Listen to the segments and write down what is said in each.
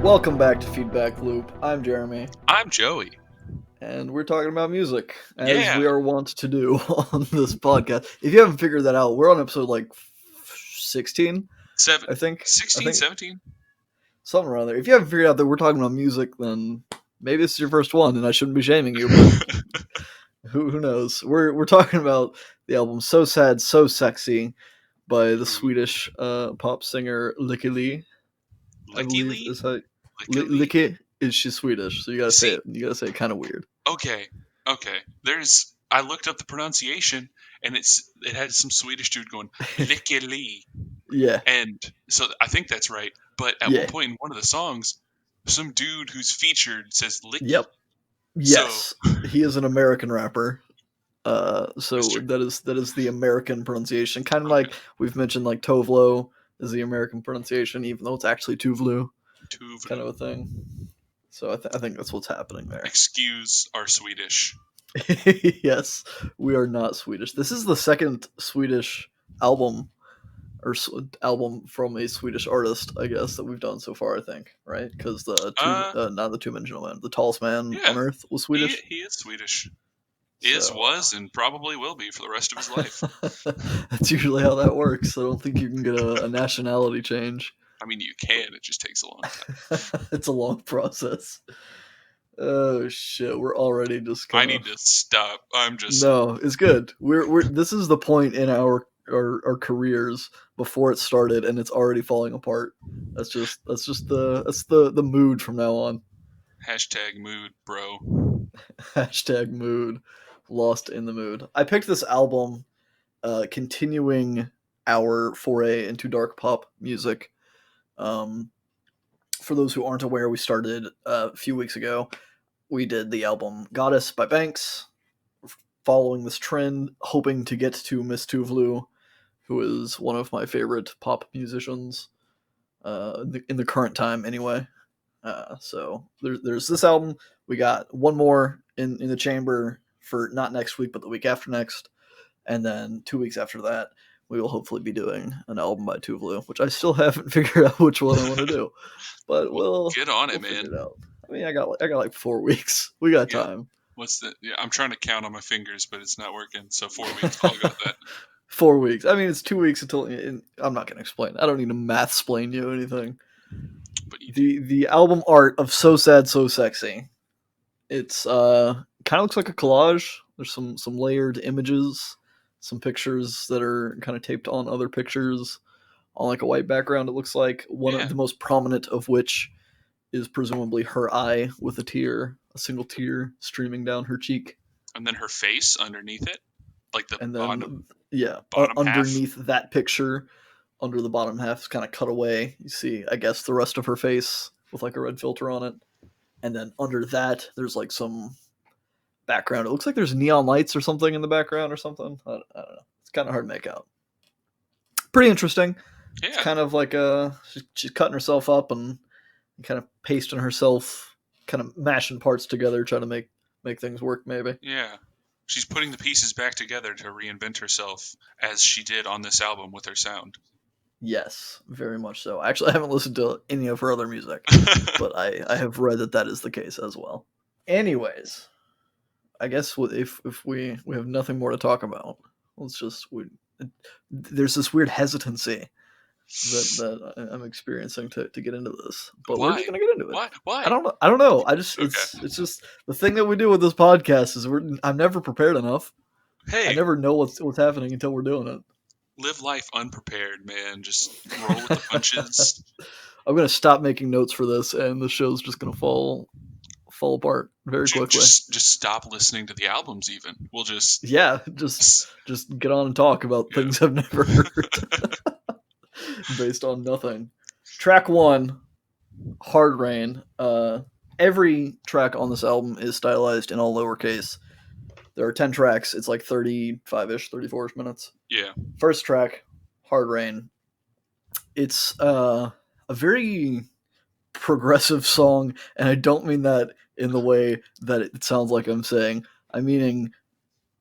Welcome back to Feedback Loop. I'm Jeremy, I'm Joey. and we're talking about music, as Yeah. we are wont to do on this podcast. If you haven't figured that out, we're on episode 16, I think. 16, 17? Something around there. If you haven't figured out that we're talking about music, then maybe this is your first one, and I shouldn't be shaming you, but who knows? We're talking about the album So Sad, So Sexy by the Swedish pop singer Lykke Li. I Lykke believe Li? is how Lykke Li? Lykke is she's Swedish, so you gotta say See- it. You gotta say it kind of weird. Okay. I looked up the pronunciation, and it had some Swedish dude going, Lykke Li. Yeah, And so I think that's right. But at Yeah. one point in one of the songs, some dude who's featured says Lykke. Yep. Yes, he is an American rapper. So Mr. that is the American pronunciation. Kind of like we've mentioned, like Tovlo is the American pronunciation, even though it's actually Tuvlu, kind of a thing. So I think that's what's happening there. Excuse our Swedish. Yes, we are not Swedish. This is the second Swedish album album from a Swedish artist, I guess, that we've done so far. I think, right? Because not the two-dimensional man, the tallest man on Earth was Swedish. He is Swedish. So- Was, and probably will be for the rest of his life. That's usually how that works. I don't think you can get a nationality change. I mean, you can. It just takes a long time. It's a long process. Oh shit, we're already just I need to stop. I'm just No, it's good. We're this is the point in our careers before it started, and it's already falling apart. That's just the mood from now on. #mood, bro. #mood. Lost in the mood. I picked this album, continuing our foray into dark pop music. For those who aren't aware, we started a few weeks ago. We did the album Goddess by Banks, following this trend, hoping to get to Miss Tuvlu, who is one of my favorite pop musicians in the current time anyway. So there's this album. We got one more in the chamber for not next week, but the week after next. And then 2 weeks after that, we will hopefully be doing an album by Tuvlu, which I still haven't figured out which one I want to do. But we'll get on it, we'll man. figure it out. I mean, I got like 4 weeks. We got time. I'm trying to count on my fingers, but it's not working. So 4 weeks. I'll go with that. 4 weeks. I mean, it's 2 weeks until. I'm not going to explain. I don't need to math-splain you anything. But The album art of So Sad, So Sexy. It's kind of looks like a collage. There's some layered images, some pictures that are kind of taped on other pictures on like a white background. It looks like one of the most prominent of which is presumably her eye with a single tear streaming down her cheek. And then her face underneath it, like the bottom. Underneath that picture, under the bottom half is kind of cut away. You see, I guess, the rest of her face with like a red filter on it. And then under that, there's like some background. It looks like there's neon lights or something in the background or something. I don't know. It's kind of hard to make out. Pretty interesting. Yeah. It's kind of like she's cutting herself up and kind of pasting herself, kind of mashing parts together, trying to make things work maybe. Yeah. She's putting the pieces back together to reinvent herself, as she did on this album with her sound. Yes, very much so. Actually, I haven't listened to any of her other music, but I have read that is the case as well. Anyways, I guess if we have nothing more to talk about, there's this weird hesitancy that I'm experiencing to get into this, but we're just gonna get into it. Why? I don't know. It's just the thing that we do with this podcast is I'm never prepared enough. Hey, I never know what's happening until we're doing it. Live life unprepared, man. Just roll with the punches. I'm gonna stop making notes for this, and the show's just gonna fall apart very quickly. Just stop listening to the albums. Even we'll just just get on and talk about things I've never heard, based on nothing. Track 1, Hard Rain. Every track on this album is stylized in all lowercase. There are 10 tracks. It's like 35-ish, 34-ish minutes. Yeah. First track, Hard Rain. It's a very progressive song, and I don't mean that in the way that it sounds like I'm saying. I'm meaning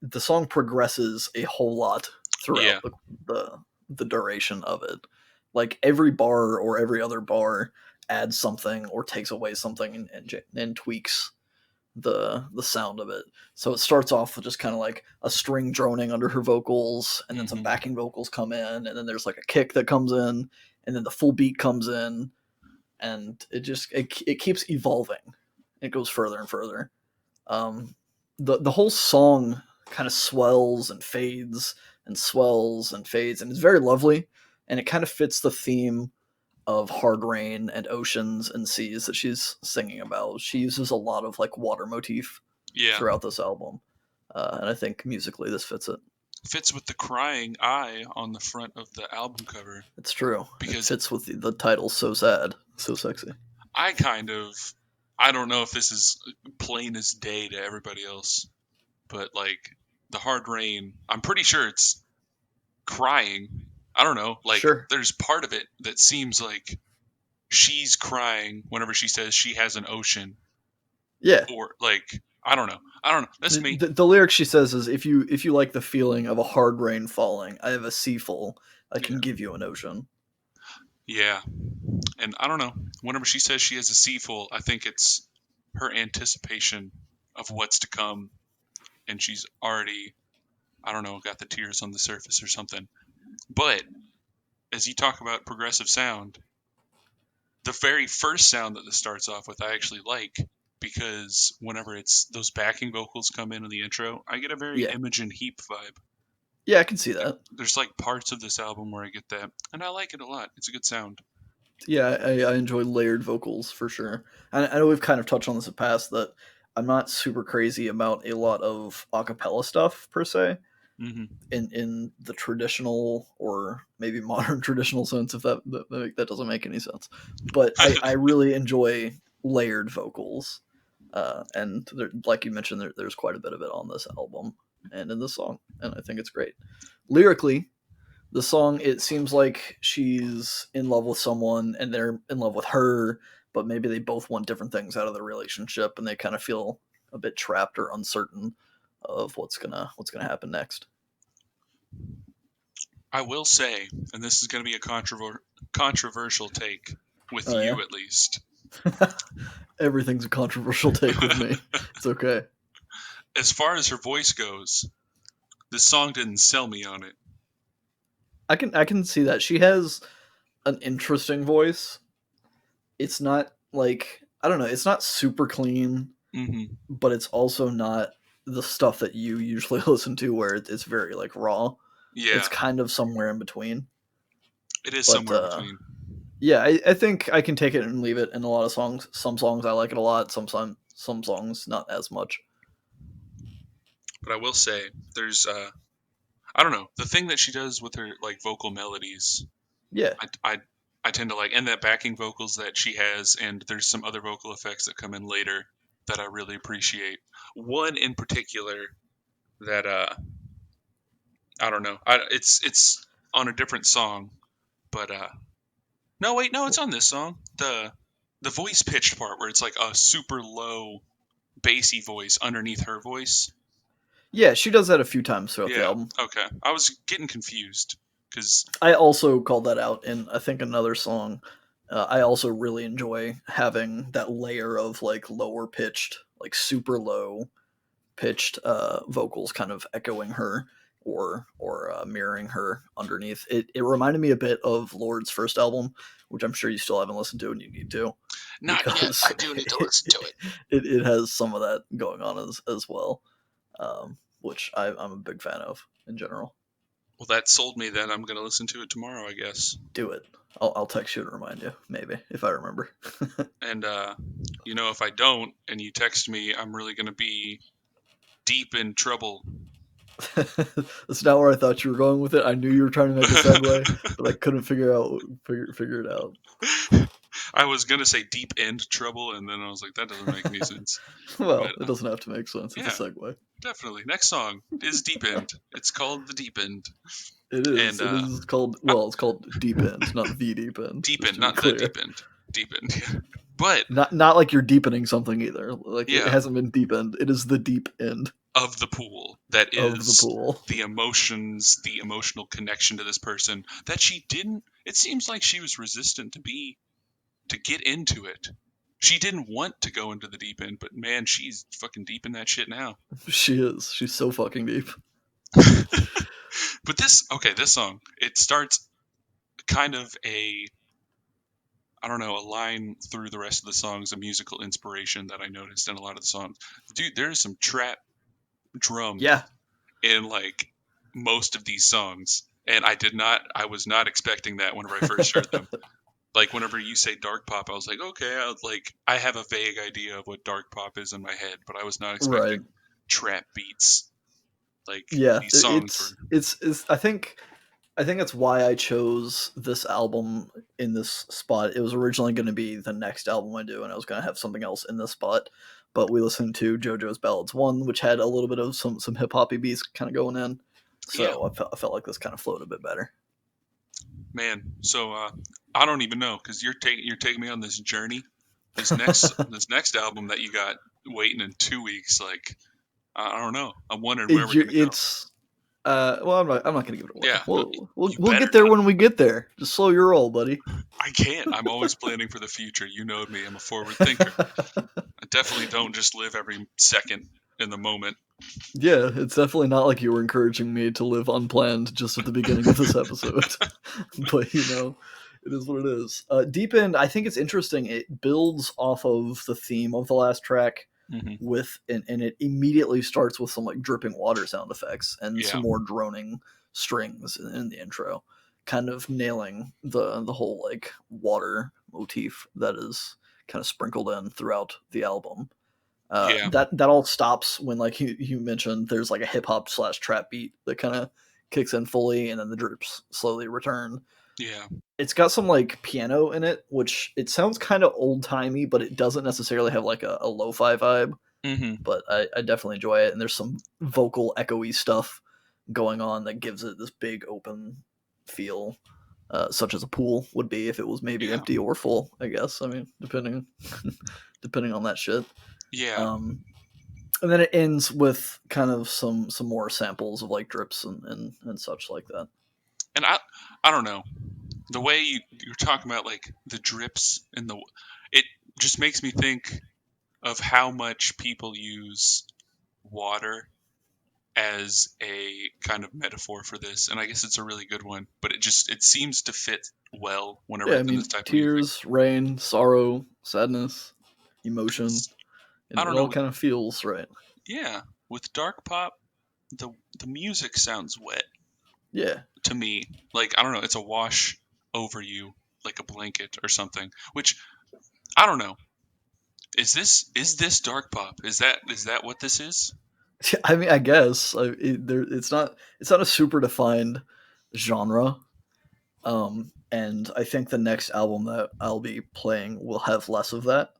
the song progresses a whole lot throughout the duration of it. Like every bar or every other bar adds something or takes away something and tweaks the sound of it. So it starts off with just kind of like a string droning under her vocals, and then some Hmm. backing vocals come in, and then there's like a kick that comes in, and then the full beat comes in, and it keeps evolving. It goes further and further. Um, the whole song kind of swells and fades and swells and fades, and it's very lovely, and it kind of fits the theme of hard rain and oceans and seas that she's singing about. She uses a lot of like water motif Yeah, throughout this album, and I think musically this fits it. fits with the crying eye on the front of the album cover It's true. It because fits with the title, so sad, so sexy. I kind of, I don't know if this is plain as day to everybody else, but like the hard rain, I'm pretty sure it's crying. I don't know, like Sure. there's part of it that seems like she's crying whenever she says she has an ocean, Yeah. or like I don't know. I don't know. That's me. The lyric she says is, if you like the feeling of a hard rain falling, I have a sea full. I Yeah. can give you an ocean. Yeah. And I don't know. Whenever she says she has a sea full, I think it's her anticipation of what's to come, and she's already, I don't know, got the tears on the surface or something. But as you talk about progressive sound, the very first sound that this starts off with, I actually like, because whenever it's those backing vocals come in the intro, I get a very Yeah. Imogen Heap vibe. Yeah, I can see that. There's like parts of this album where I get that, and I like it a lot. It's a good sound. Yeah, I enjoy layered vocals for sure. I know we've kind of touched on this in the past that I'm not super crazy about a lot of acapella stuff per se Hmm. in the traditional or maybe modern traditional sense, if that doesn't make any sense. But I really enjoy layered vocals, and like you mentioned, there's quite a bit of it on this album and in this song, and I think it's great. Lyrically, the song, it seems like she's in love with someone and they're in love with her, but maybe they both want different things out of the relationship, and they kind of feel a bit trapped or uncertain of what's gonna happen next. I will say, and this is going to be a controversial take with Oh yeah. you at least. Everything's a controversial take with me. It's okay. As far as her voice goes, this song didn't sell me on it. I can see that she has an interesting voice. It's not like, I don't know. It's not super clean, Hmm. but it's also not the stuff that you usually listen to, where it's very like raw. Yeah, It's kind of somewhere in between. it is But somewhere in between. yeah, I think I can take it and leave it. In a lot of songs, some songs I like it a lot. Some songs not as much. But I will say, there's I don't know, the thing that she does with her like vocal melodies. Yeah, I tend to like, and that backing vocals that she has, and there's some other vocal effects that come in later that I really appreciate. One in particular that I don't know. It's on a different song, but no, wait, no, it's on this song. The voice pitched part where it's like a super low bassy voice underneath her voice. yeah, she does that a few times throughout the Yeah. album. Okay. I was getting confused because I also called that out in, I think, another song. I also really enjoy having that layer of like lower pitched, like super low pitched vocals kind of echoing her or mirroring her underneath. It reminded me a bit of Lord's first album, which I'm sure you still haven't listened to and you need to, not yet. because I do need to listen to it. it has some of that going on as well, which I'm a big fan of in general. Well, that sold me. Then I'm gonna listen to it tomorrow, I guess. Do it. I'll text you to remind you, maybe, if I remember. And if I don't, and you text me, I'm really gonna be deep in trouble. That's not where I thought you were going with it. I knew you were trying to make a segue, but I couldn't figure it out. I was gonna say deep end trouble, and then I was like, that doesn't make any sense. Well, But it doesn't have to make sense. It's yeah, a segue. definitely. Next song is Deep End. It's called The Deep End. It is. And It is called. Well, it's called Deep End, not the Deep End. Deep Just End, to be not The clear. Deep End. Deep End. Yeah. But Not like you're deepening something either. Like, it yeah, hasn't been deep end. It is the deep end of the pool that of the is pool. the emotions, the emotional connection to this person that she didn't it seems like she was resistant to get into it. She didn't want to go into the deep end, but man, she's fucking deep in that shit now. She is. She's so fucking deep. But this song, it starts kind of I don't know, a line through the rest of the songs, a musical inspiration that I noticed in a lot of the songs. Dude, there's some trap drums Yeah. in like most of these songs. And I was not expecting that whenever I first heard them. Like whenever you say dark pop, I was like, okay, I have a vague idea of what dark pop is in my head, but I was not Right. expecting trap beats. Like Yeah. these songs were. It's. I think that's why I chose this album in this spot. It was originally going to be the next album I do, and I was going to have something else in this spot. But we listened to JoJo's Ballads 1, which had a little bit of some hip hoppy beats kind of going in. Yeah, So I felt like this kind of flowed a bit better. man. So I don't even know because you're taking me on this journey. This next album that you got waiting in 2 weeks, like I don't know. I'm wondering where we're gonna go. It's well, I'm not gonna give it away. Yeah, We'll get there when we get there. Just slow your roll, buddy. I can't. I'm always planning for the future. You know me. I'm a forward thinker. I definitely don't just live every second in the moment. Yeah, it's definitely not like you were encouraging me to live unplanned just at the beginning of this episode. But it is what it is. Deep End, I think it's interesting. It builds off of the theme of the last track and it immediately starts with some like dripping water sound effects and some more droning strings in the intro, kind of nailing the whole like water motif that is kind of sprinkled in throughout the album. That all stops when, like you mentioned, there's like a hip hop / trap beat that kind of kicks in fully, and then the drips slowly return. Yeah, it's got some like piano in it, which it sounds kind of old timey, but it doesn't necessarily have like a lo-fi vibe. But I definitely enjoy it, and there's some vocal echoey stuff going on that gives it this big open feel, such as a pool would be if it was maybe empty or full. I guess. I mean, depending on that shit. Yeah. And then it ends with kind of some more samples of like drips and such like that. And I don't know, the way you're talking about like the drips and it just makes me think of how much people use water as a kind of metaphor for this, and I guess it's a really good one. But it seems to fit well whenever it's in this type of music. Tears, rain, sorrow, sadness, emotion. I don't it know. all kind of feels right. Yeah, with dark pop, the music sounds wet. Yeah. To me, like I don't know, it's a wash over you like a blanket or something. Which I don't know. Is this dark pop? Is that what this is? I mean, I guess it's not a super defined genre, and I think the next album that I'll be playing will have less of that.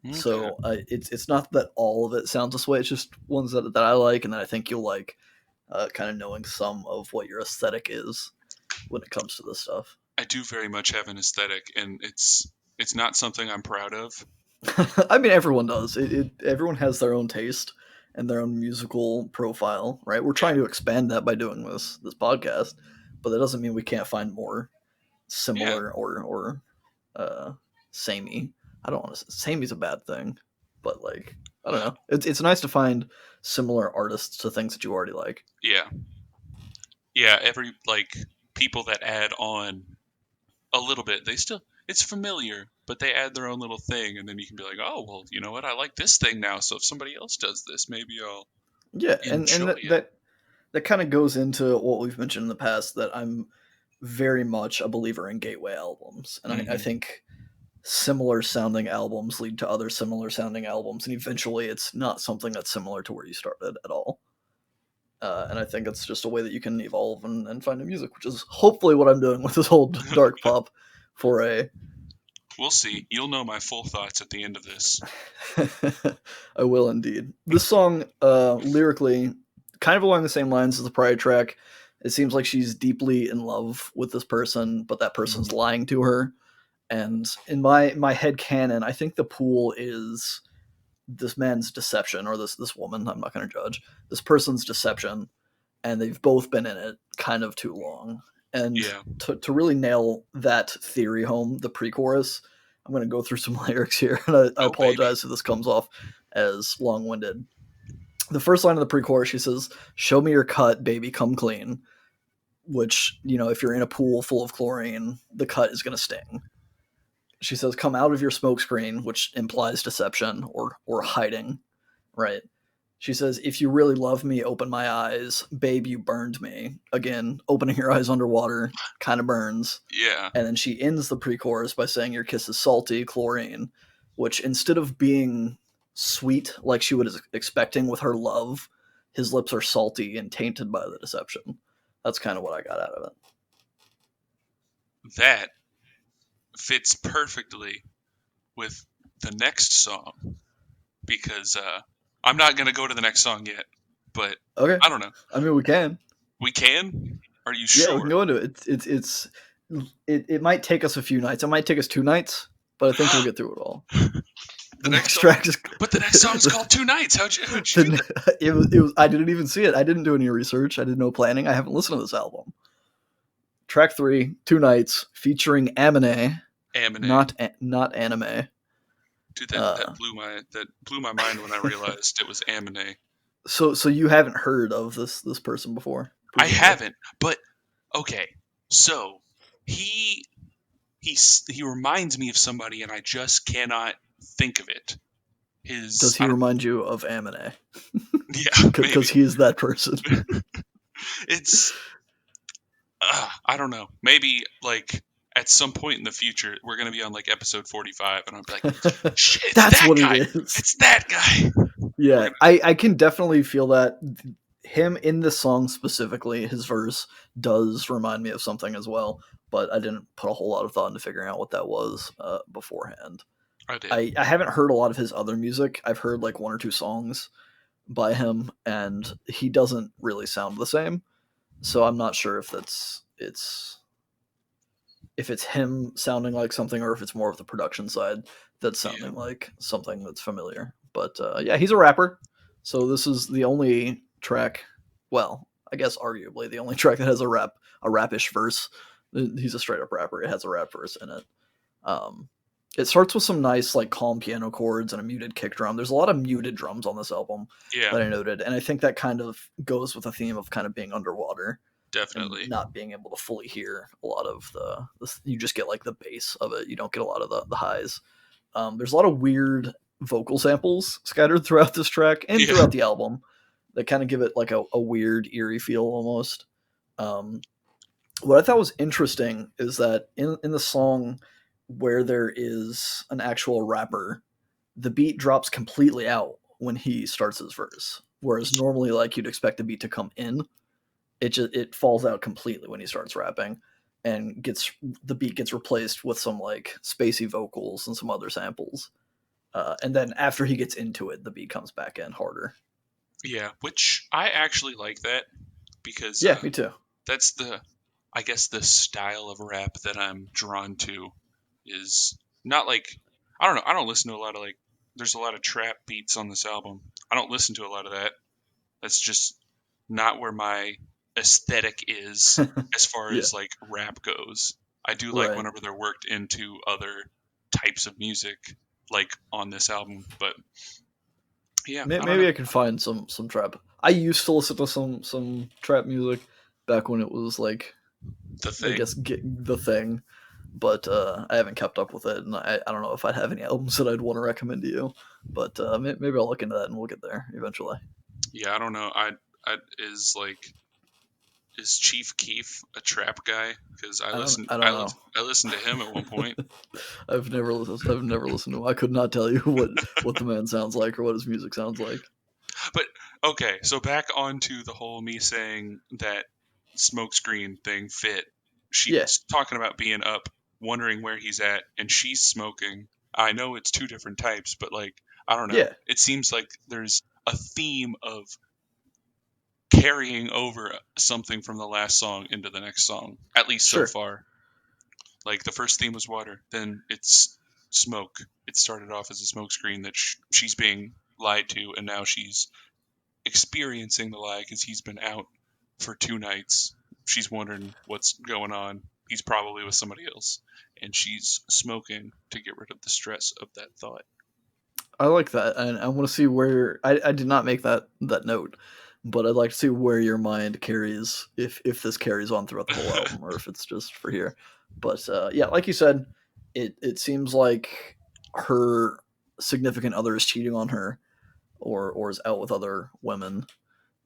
Okay. So it's not that all of it sounds this way. It's just ones that I like, and that I think you'll like, kind of knowing some of what your aesthetic is when it comes to this stuff. I do very much have an aesthetic, and it's not something I'm proud of. I mean, everyone does. Everyone has their own taste and their own musical profile, right? We're trying to expand that by doing this podcast, but that doesn't mean we can't find more similar or samey. I don't want to. Samey's a bad thing, but like I don't know. It's nice to find similar artists to things that you already like. Yeah. Every like people that add on a little bit, it's familiar, but they add their own little thing, and then you can be like, oh well, you know what? I like this thing now, so if somebody else does this, maybe I'll and that kind of goes into what we've mentioned in the past, that I'm very much a believer in gateway albums, and I think similar sounding albums lead to other similar sounding albums, and eventually it's not something that's similar to where you started at all. And I think it's just a way that you can evolve and find new music, which is hopefully what I'm doing with this whole dark pop foray. We'll see. You'll know my full thoughts at the end of this. I will indeed. This song, lyrically, kind of along the same lines as the prior track. It seems like she's deeply in love with this person, but that person's lying to her. And in my head canon, I think the pool is this man's deception, or this woman, I'm not going to judge, this person's deception, and they've both been in it kind of too long. And Yeah. to really nail that theory home, the pre-chorus, I'm going to go through some lyrics here, and I Oh, baby. apologize if this comes off as long-winded. The first line of the pre-chorus, she says, "Show me your cut, baby, come clean." Which, if you're in a pool full of chlorine, the cut is going to sting. She says, "Come out of your smoke screen," which implies deception or hiding, right? She says, "If you really love me, open my eyes. Babe, you burned me." Again, opening your eyes underwater kind of burns. Yeah. And then she ends the pre-chorus by saying, "Your kiss is salty, chlorine," which instead of being sweet like she was expecting with her love, his lips are salty and tainted by the deception. That's kind of what I got out of it. That fits perfectly with the next song because I'm not going to go to the next song yet, but Okay. I don't know. I mean, we can. We can? Are you Yeah, we can sure? go into it. It might take us a few nights. It might take us 2 nights, but I think we'll get through it all. The The next next song? track is But the next song's called Two Nights. How'd you do that? it was I didn't even see it. I didn't do any research. I did no planning. I haven't listened to this album. Track 3, 2 Nights, featuring Amine, Amine. not anime. Dude, Uh, that blew my mind when I realized it was Amine. so you haven't heard of this person before, I presumably. haven't, but okay. So he he reminds me of somebody, and I just cannot think of it. Does His he I don't, remind you of Amine? yeah, Because maybe he is that person. it's I don't know. Maybe like at some point in the future, we're gonna be on like episode 45, and I'll be like, "Shit, it's That's that what it guy! is. It's that guy!" We're Yeah, gonna, I can definitely feel that. Him in this song specifically, his verse does remind me of something as well, but I didn't put a whole lot of thought into figuring out what that was beforehand. I did. I haven't heard a lot of his other music. I've heard like one or two songs by him, and he doesn't really sound the same. So I'm not sure if it's him sounding like something, or if it's more of the production side that's Yeah, sounding like something that's familiar. But yeah, he's a rapper. So this is the only track, well, I guess arguably the only track that has a rapish verse. He's a straight up rapper. It has a rap verse in it. Um, it starts with some nice like calm piano chords and a muted kick drum. There's a lot of muted drums on this album yeah, that I noted, and I think that kind of goes with the theme of kind of being underwater and definitely. not being able to fully hear a lot of you just get like the bass of it. You don't get a lot of the highs. There's a lot of weird vocal samples scattered throughout this track and Yeah, throughout the album that kind of give it like a weird eerie feel almost. Um, what I thought was interesting is that in the song where there is an actual rapper, the beat drops completely out when he starts his verse. Whereas normally, like you'd expect the beat to come in, it falls out completely when he starts rapping, and gets the beat gets replaced with some like spacey vocals and some other samples. And then after he gets into it, the beat comes back in harder. yeah. Which I actually like that because Yeah, me too. that's I guess the style of rap that I'm drawn to is not like I don't know. I don't listen to a lot of like. There's a lot of trap beats on this album. I don't listen to a lot of that. That's just not where my aesthetic is as far Yeah, as like rap goes. I do like right. whenever they're worked into other types of music, like on this album. But yeah, I don't know. Maybe I can find some trap. I used to listen to some trap music back when it was like, The I thing. guess, the thing, but I haven't kept up with it, and I don't know if I'd have any albums that I'd want to recommend to you. But maybe I'll look into that and we'll get there eventually. Yeah, I don't know. I is like is Chief Keef a trap guy? Because I don't know. I listened to him at one point. I've never listened to him. I could not tell you what the man sounds like or what his music sounds like. But okay, so back onto the whole me saying that smokescreen thing fit. She Yeah, was talking about being up, wondering where he's at, and she's smoking. I know it's two different types, but like I don't know. yeah, It seems like there's a theme of carrying over something from the last song into the next song. At least so sure. far. Like the first theme was water, then it's smoke. It started off as a smoke screen that she's being lied to, and now she's experiencing the lie because he's been out for 2 nights. she's wondering what's going on. He's probably with somebody else, and she's smoking to get rid of the stress of that thought. I like that, and I want to see where I did not make that note, but I'd like to see where your mind carries if this carries on throughout the whole album or if it's just for here. But yeah, like you said, it seems like her significant other is cheating on her or is out with other women,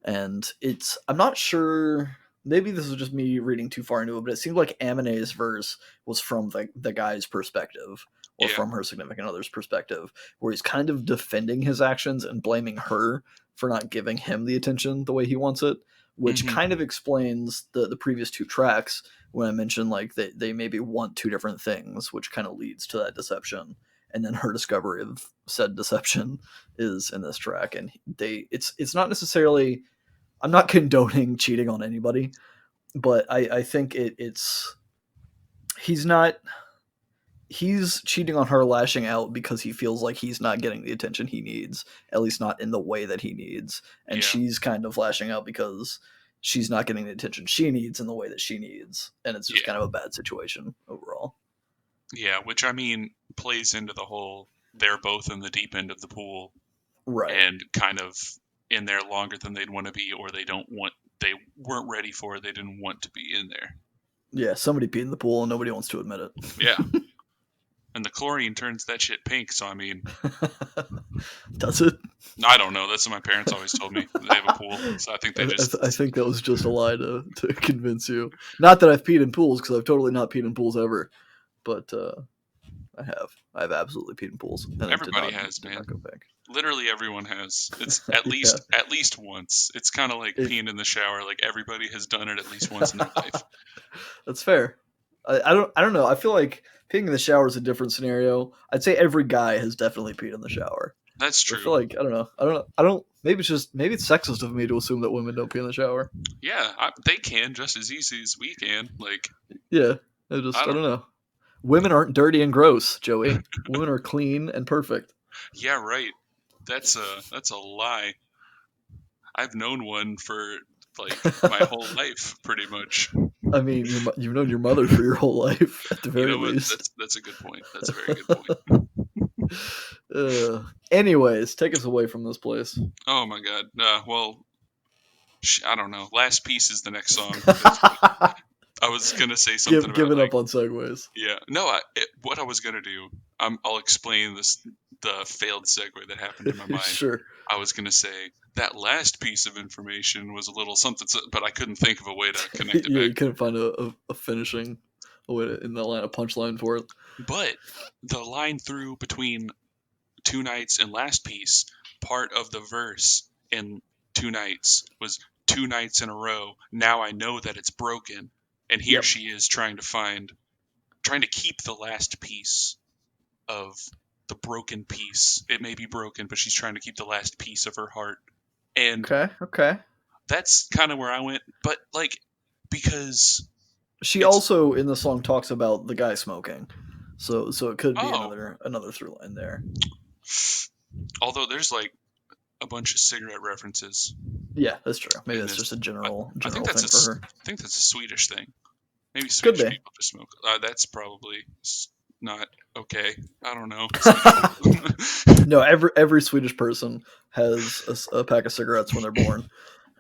and it's I'm not sure. Maybe this is just me reading too far into it, but it seemed like Amine's verse was from the guy's perspective or Yeah. from her significant other's perspective, where he's kind of defending his actions and blaming her for not giving him the attention the way he wants it, which Hmm. kind of explains the previous two tracks when I mentioned like they maybe want two different things, which kind of leads to that deception. And then her discovery of said deception is in this track, and it's not necessarily I'm not condoning cheating on anybody, but I think it's he's not he's cheating on her, lashing out because he feels like he's not getting the attention he needs, at least not in the way that he needs, and Yeah. she's kind of lashing out because she's not getting the attention she needs in the way that she needs, and it's just Yeah. kind of a bad situation overall. Yeah. Which I mean plays into the whole they're both in the deep end of the pool Right. and kind of in there longer than they'd want to be, or they weren't ready for it. They didn't want to be in there. Yeah, somebody peed in the pool and nobody wants to admit it. Yeah. And the chlorine turns that shit pink. So I mean, Does it? I don't know. That's what my parents always told me. They have a pool, so I think they just. I think that was just a lie to convince you. Not that I've peed in pools, because I've totally not peed in pools ever, but I have. I've absolutely peed in pools, and Everybody has, did man. not go back. Literally everyone has. It's Yeah. at least once. It's kind of like peeing in the shower. Like everybody has done it at least once in their life. That's fair. I don't know. I feel like peeing in the shower is a different scenario. I'd say every guy has definitely peed in the shower. That's I true. feel like I don't. Maybe it's sexist of me to assume that women don't pee in the shower. Yeah, they can just as easy as we can. Like Yeah, I I don't. don't know. Women aren't dirty and gross, Joey. Women are clean and perfect. Yeah, right. That's a lie. I've known one for like my whole life, pretty much. I mean, you've known your mother for your whole life, at the You very know what? least. That's a good point. That's a very good point. Anyways, take us away from this place. Oh my god. Well, I don't know. Last Piece is the next song. I was gonna say something about Giving like up on segues. yeah. No, what I was gonna do. I'll explain the failed segue that happened in my mind. Sure. I was gonna say that last piece of information was a little something, but I couldn't think of a way to connect it Yeah, you back. couldn't find a finishing a way to, in the line a punchline for it. But the line through between Two Nights and Last Piece, part of the verse in Two Nights was 2 nights in a row. Now I know that it's broken, and here Yep. she is trying to keep the last piece of the broken piece. It may be broken, but she's trying to keep the last piece of her heart. And Okay. that's kind of where I went. But like, because She it's also in the song talks about the guy smoking, so it could be oh, another through line there. although there's like a bunch of cigarette references Yeah, that's true. Maybe in that's this. just a I think that's thing for her. I think that's a Swedish thing. Maybe Could Swedish be. people just smoke. That's probably not okay. I don't know. No, every Swedish person has a pack of cigarettes when they're born,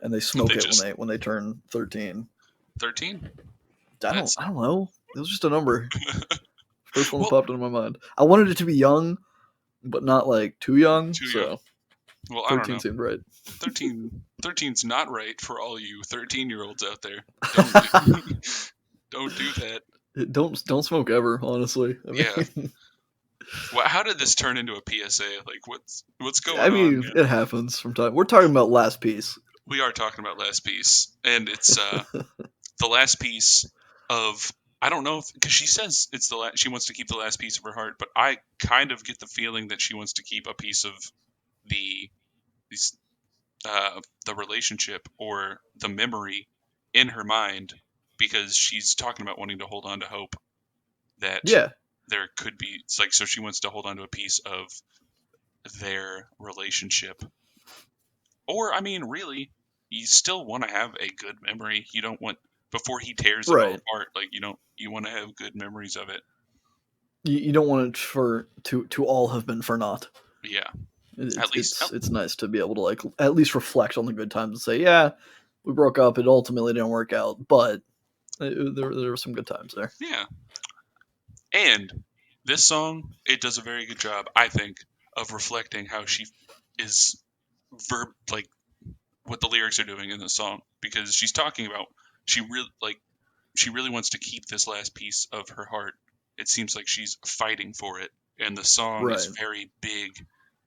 and they smoke They it just when they turn 13. 13. I That's don't know. It was just a number. First one that well popped into my mind. I wanted it to be young, but not like too young. too young. So Well, I don't 13 know. seemed right. 13's not right for all you 13-year-olds out there. Don't do that. Don't smoke ever. Honestly, Yeah. Well, how did this turn into a PSA? Like, what's going I on, mean, man? it happens from time. We're talking about Last Piece. We are talking about Last Piece, and it's the last piece of I don't know if because she says it's she wants to keep the last piece of her heart, but I kind of get the feeling that she wants to keep a piece of the these the relationship or the memory in her mind because she's talking about wanting to hold on to hope that Yeah, there could be it's like so she wants to hold on to a piece of their relationship. Or I mean really you still want to have a good memory. You don't want before he tears it all Right. apart. Like you want to have good memories of it. You don't want it for to all have been for naught. Yeah, It's at least it's nice to be able to like at least reflect on the good times and say, yeah, we broke up. It ultimately didn't work out, but there were some good times there. yeah. And this song, it does a very good job, I think, of reflecting how she is like what the lyrics are doing in the song, because she's talking about she really wants to keep this last piece of her heart. It seems like she's fighting for it, and the song is Right. very big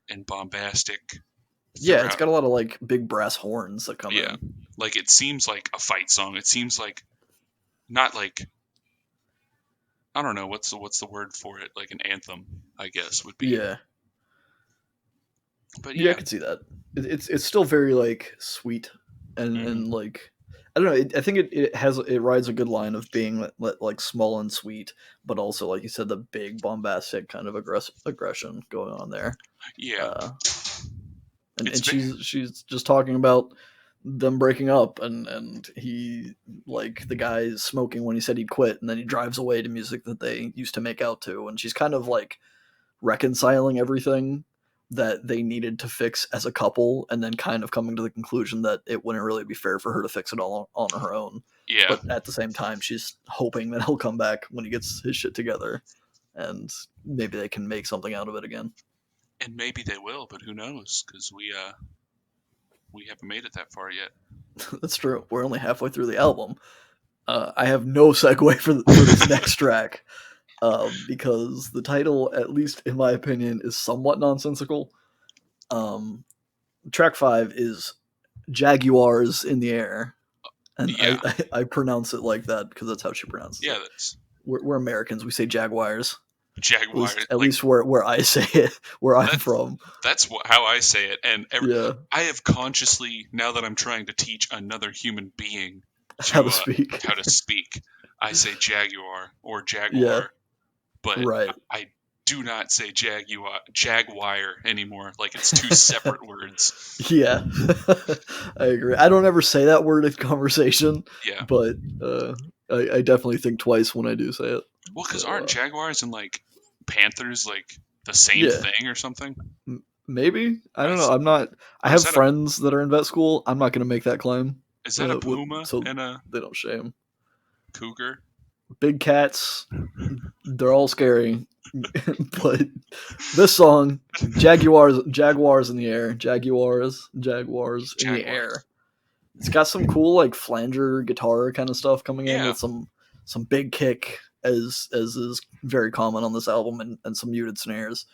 and bombastic Yeah, it's throughout. got a lot of like big brass horns that come Yeah, in. like it seems like a fight song. It seems like not like I don't know what's the word for it, like an anthem, I guess would be. Yeah. But Yeah, I yeah, could see that. It's still very like sweet and hmm like I don't know. I think it rides a good line of being like small and sweet, but also like you said, the big bombastic kind of aggression going on there. yeah, Uh, and it's and very she's just talking about them breaking up and he like the guy is smoking when he said he'd quit and then he drives away to music that they used to make out to and she's kind of like reconciling everything that they needed to fix as a couple and then kind of coming to the conclusion that it wouldn't really be fair for her to fix it all on her own, yeah, but at the same time she's hoping that he'll come back when he gets his shit together and maybe they can make something out of it again. and maybe they will, but who knows? Because we haven't made it that far yet. That's true, we're only halfway through the album. I have no segue for this next track because the title, at least in my opinion, is somewhat nonsensical. Um, Track 5 is Jaguars in the Air, and Yeah, I pronounce it like that because that's how she pronounces yeah, it. that's We're Americans, we say Jaguars. Jaguar. At Like least where I say it, where I'm that's from. how I say it, and Yeah, I have consciously, now that I'm trying to teach another human being how to to speak. how to speak, I say Jaguar or Yeah, Jaguar, but right. I do not say Jaguar anymore. Like it's two separate words. Yeah, I agree. I don't ever say that word in conversation, Yeah. but I definitely think twice when I do say it. Well, because So aren't jaguars and like panthers like the same yeah, thing or something? maybe I I don't know. s I'm not. I or is have that a friends that are in vet school. I'm not going to make that claim, puma so and a they don't shame. cougar? Big cats, they're all scary, but this song, Jaguars in the air, Jaguars in the Jaguars. air. It's got some cool like flanger guitar kind of stuff coming in Yeah. with some big kick as is very common on this album and some muted snares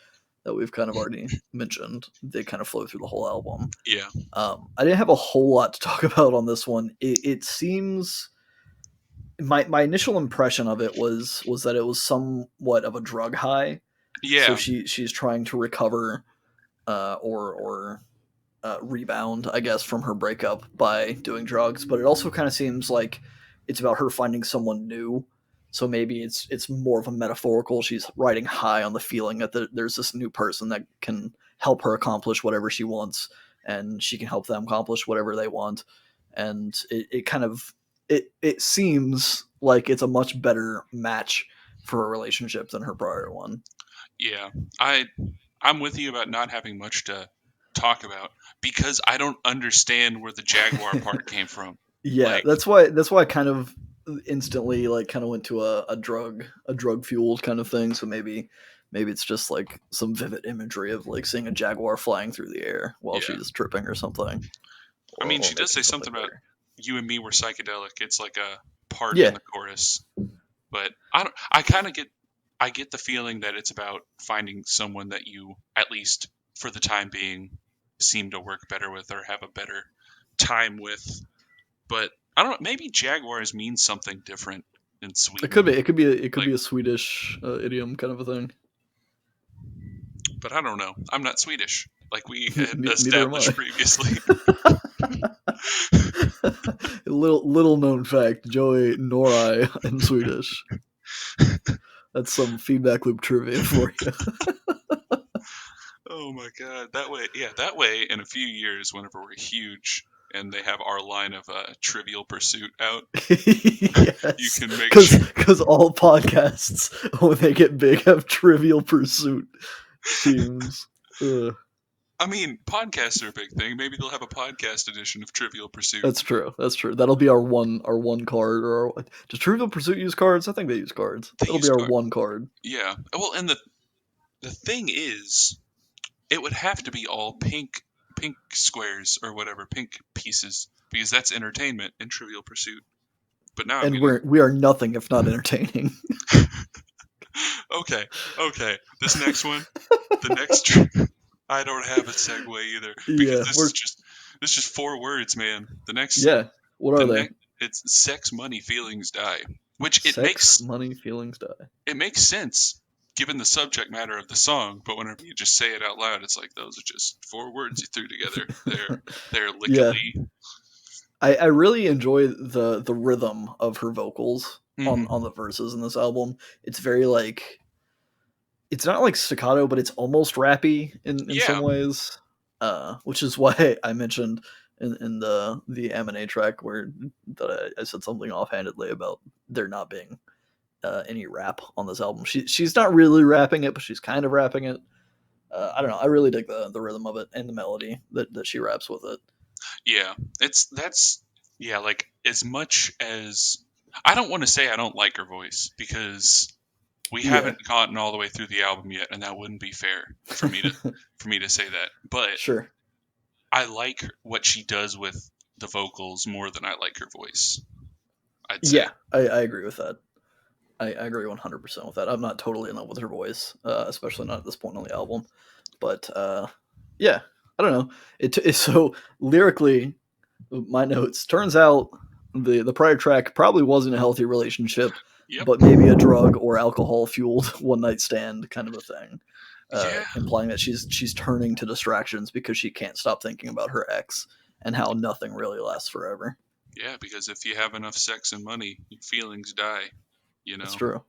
that we've kind of already mentioned. They kind of flow through the whole album. Yeah. I didn't have a whole lot to talk about on this one. It seems my initial impression of it was that it was somewhat of a drug high. So Yeah. she's trying to recover or rebound, I guess, from her breakup by doing drugs. But it also kind of seems like it's about her finding someone new. So maybe it's more of a metaphorical. She's riding high on the feeling that there's this new person that can help her accomplish whatever she wants, and she can help them accomplish whatever they want. And it kind of it seems like it's a much better match for a relationship than her prior one. Yeah. I I'm with you about not having much to talk about because I don't understand where the jaguar part came from. Yeah, Like, that's why I kind of instantly like kind of went to a drug fueled kind of thing. So maybe it's just like some vivid imagery of like seeing a jaguar flying through the air while yeah. she's tripping or something, I mean, or she does making say something something about bigger. you and me were psychedelic. It's like a part in Yeah, the chorus. But I don't. I kind of get. I get the feeling that it's about finding someone that you, at least for the time being, seem to work better with or have a better time with. But I don't know. Maybe jaguars means something different in it could be Sweden. it could be Like, a Swedish idiom kind of a thing. but I don't know. I'm not Swedish, like we had Neither am established I. previously. Little known fact: Joey nor I am Swedish. That's some feedback loop trivia for you. Oh my god. That way, yeah. That way, in a few years, whenever we're huge. and they have our line of Trivial Pursuit out, Yes, you can make sure. because all podcasts when they get big have Trivial Pursuit themes. Ugh. I mean, podcasts are a big thing. Maybe they'll have a podcast edition of Trivial Pursuit. That's true. That's true. That'll be our one card. Or does Trivial Pursuit use cards? I think they use cards. They It'll use be our cards. one card. Yeah. Well, and the thing is, it would have to be all pink squares or whatever, pink pieces, because that's entertainment in Trivial Pursuit. But now And we are nothing if not entertaining. Okay. This next one, the next. I don't have a segue either because this is just 4 words, man. The next. Yeah. What are they? It's sex, money, feelings die. Which money, feelings die. It makes sense given the subject matter of the song, but whenever you just say it out loud, it's like those are just 4 words you threw together. They're Lykke Li. I really enjoy the rhythm of her vocals on the verses in this album. It's very like, it's not like staccato, but it's almost rappy in some ways, which is why I mentioned in the M&A track that I said something offhandedly about there not being any rap on this album. She's not really rapping it, but she's kind of rapping it. I don't know. I really dig the rhythm of it and the melody that she raps with it. Yeah, like as much as I don't want to say I don't like her voice because we haven't gotten all the way through the album yet, and that wouldn't be fair for me to say that. But sure, I like what she does with the vocals more than I like her voice. I'd say. Yeah, I agree with that. I agree 100% with that. I'm not totally in love with her voice, especially not at this point on the album. But yeah, I don't know. It's so lyrically, my notes. Turns out the prior track probably wasn't a healthy relationship, but maybe a drug or alcohol fueled one night stand kind of a thing. Implying that she's turning to distractions because she can't stop thinking about her ex and how nothing really lasts forever. Yeah, because if you have enough sex and money, your feelings die. You know, it's true.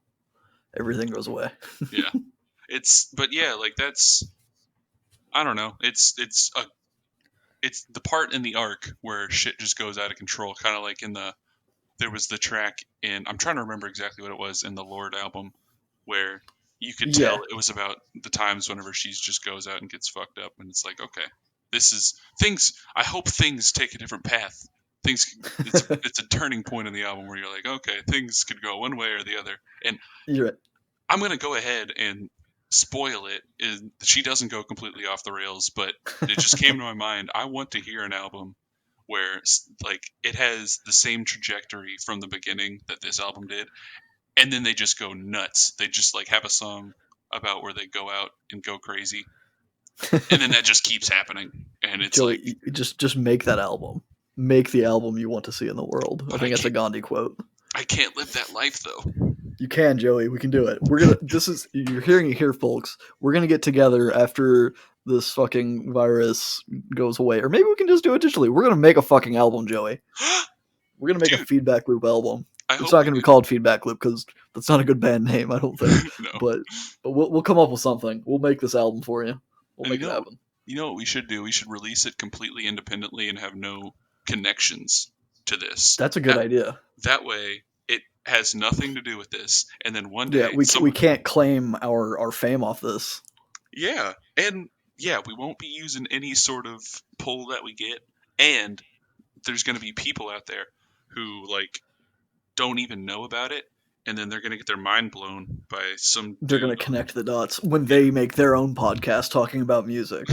Everything goes away. Yeah, but yeah, like that's, I don't know. It's the part in the arc where shit just goes out of control, kind of like there was the track in, I'm trying to remember exactly what it was in the Lord album, where you could tell it was about the times whenever she just goes out and gets fucked up, and it's like, okay, this is things. I hope things take a different path. It's a turning point in the album where you're like, okay, things could go one way or the other. And you're right. I'm gonna go ahead and spoil it. She doesn't go completely off the rails, but it just came to my mind. I want to hear an album where like it has the same trajectory from the beginning that this album did, and then they just go nuts. They just like have a song about where they go out and go crazy, and then that just keeps happening. And it's Joey, like, just make that album. Make the album you want to see in the world. I think that's a Gandhi quote. I can't live that life though. You can, Joey. We can do it. You're hearing it here, folks. We're gonna get together after this fucking virus goes away, or maybe we can just do it digitally. We're gonna make a fucking album, Joey. We're gonna make a Feedback Loop album. It's not gonna be called Feedback Loop because that's not a good band name, I don't think. No. But we'll come up with something. We'll make this album for you. We'll make it happen. You know what we should do? We should release it completely independently and have no connections to this. That's a good idea. That way, it has nothing to do with this. And then one day, we can't claim our fame off this. Yeah, and we won't be using any sort of pull that we get. And there's going to be people out there who like don't even know about it, and then they're going to get their mind blown by some. They're going to connect the dots when they make their own podcast talking about music.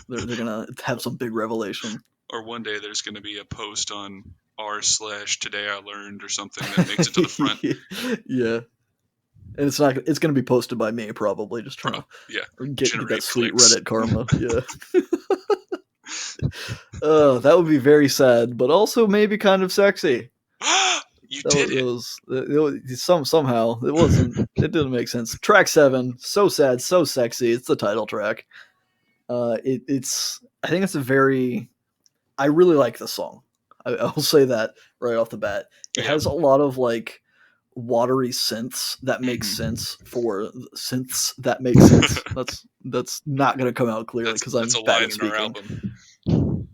They're going to have some big revelation. Or one day there's going to be a post on r/today I learned or something that makes it to the front. Yeah. And it's going to be posted by me probably, just trying to get that sweet clicks. Reddit karma. Yeah. That would be very sad, but also maybe kind of sexy. Somehow it wasn't. It didn't make sense. Track 7, so sad, so sexy. It's the title track. I think it's a very. I really like the song. I will say that right off the bat. It has a lot of like watery synths that make sense for synths that make sense. That's not going to come out clearly because I'm bad at speaking.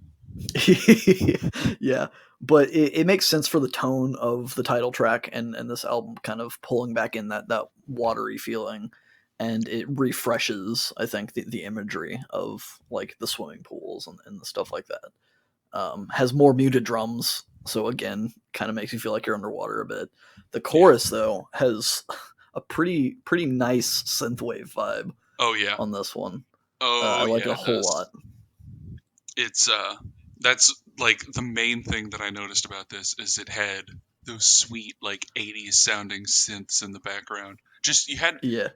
Yeah, but it makes sense for the tone of the title track and this album kind of pulling back in that watery feeling, and it refreshes, I think, the imagery of like the swimming pools and the stuff like that. Has more muted drums, so again, kind of makes you feel like you're underwater a bit. The Yeah. chorus though has a pretty nice synthwave vibe Oh yeah. on this one. I Oh like it yeah, a it whole lot. does. It's that's like the main thing that I noticed about this is it had those sweet like 80s sounding synths in the background. Just you had Yeah,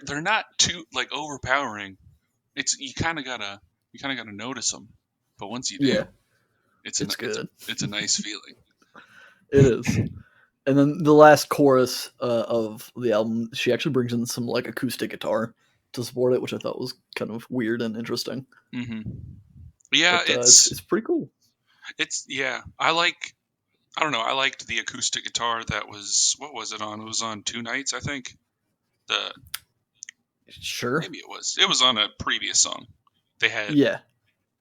they're not too like overpowering. It's you kind of gotta notice them. But once you yeah, do, it's it's a good. it's a nice feeling. It is. And then the last chorus of the album, she actually brings in some like acoustic guitar to support it, which I thought was kind of weird and interesting. Hmm. Yeah, But it's pretty cool. it's yeah. I like I don't know. I liked the acoustic guitar that was what was it on? It was on Two Nights, I think. The Sure. maybe it was on a previous song. They had Yeah,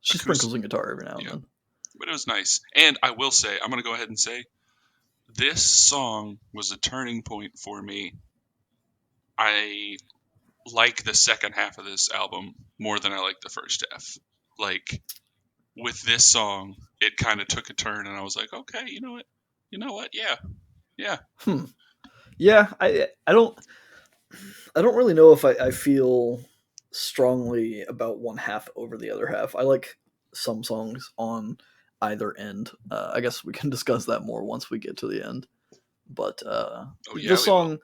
she acoustic. sprinkles in guitar every now and Yeah, then. but it was nice. And I will say, I'm gonna go ahead and say this song was a turning point for me. I like the second half of this album more than I like the first half. Like with this song, it kind of took a turn, and I was like, okay, you know what, yeah, yeah, Hmm. Yeah, I don't really know if I feel strongly about one half over the other half. I like some songs on either end. I guess we can discuss that more once we get to the end. But oh yeah, this we will. song,